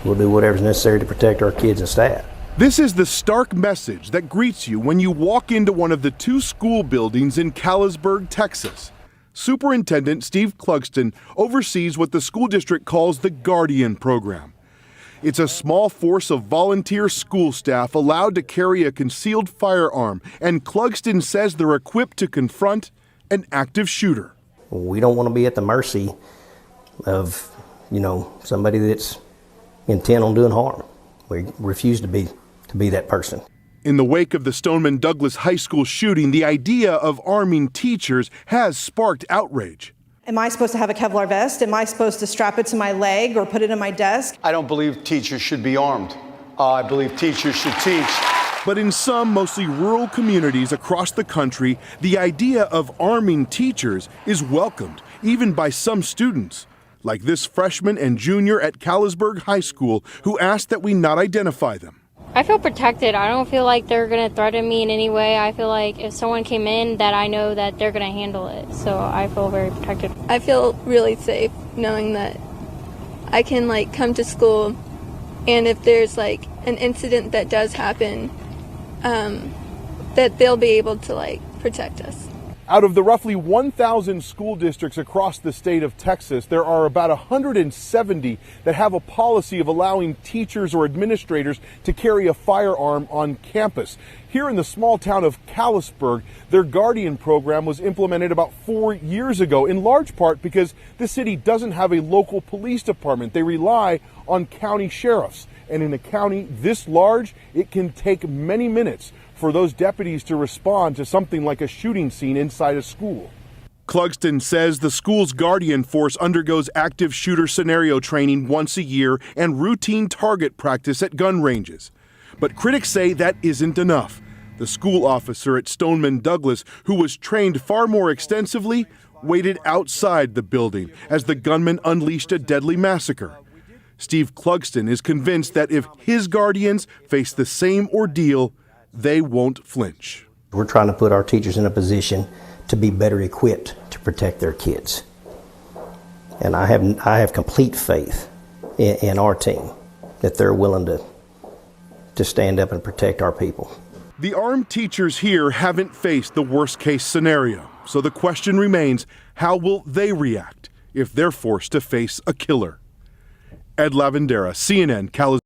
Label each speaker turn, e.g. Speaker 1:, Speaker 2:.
Speaker 1: we'll do whatever's necessary to protect our kids and staff.
Speaker 2: This is the stark message that greets you when you walk into one of the 2 school buildings in Callisburg, Texas. Superintendent Steve Clugston oversees what the school district calls the Guardian Program. It's a small force of volunteer school staff allowed to carry a concealed firearm, and Clugston says they're equipped to confront an active shooter.
Speaker 1: We don't want to be at the mercy of, somebody that's intent on doing harm. We refuse to be that person.
Speaker 2: In the wake of the Stoneman Douglas High School shooting, the idea of arming teachers has sparked outrage.
Speaker 3: Am I supposed to have a Kevlar vest? Am I supposed to strap it to my leg or put it in my desk?
Speaker 4: I don't believe teachers should be armed. I believe teachers should teach.
Speaker 2: But in some mostly rural communities across the country, the idea of arming teachers is welcomed, even by some students, like this freshman and junior at Callisburg High School who asked that we not identify them.
Speaker 5: I feel protected. I don't feel like they're going to threaten me in any way. I feel like if someone came in, that I know that they're going to handle it. So I feel very protected.
Speaker 6: I feel really safe knowing that I can come to school, and if there's an incident that does happen, that they'll be able to protect us.
Speaker 2: Out of the roughly 1,000 school districts across the state of Texas, there are about 170 that have a policy of allowing teachers or administrators to carry a firearm on campus. Here in the small town of Callisburg, their Guardian program was implemented about 4 years ago, in large part because the city doesn't have a local police department. They rely on county sheriffs. And in a county this large, it can take many minutes for those deputies to respond to something like a shooting scene inside a school. Clugston says the school's Guardian force undergoes active shooter scenario training once a year and routine target practice at gun ranges. But critics say that isn't enough. The school officer at Stoneman Douglas, who was trained far more extensively, waited outside the building as the gunman unleashed a deadly massacre. Steve Clugston is convinced that if his guardians face the same ordeal, they won't flinch.
Speaker 1: We're trying to put our teachers in a position to be better equipped to protect their kids. And I have complete faith in our team that they're willing to stand up and protect our people.
Speaker 2: The armed teachers here haven't faced the worst case scenario. So the question remains, how will they react if they're forced to face a killer? Ed Lavandera, CNN, California.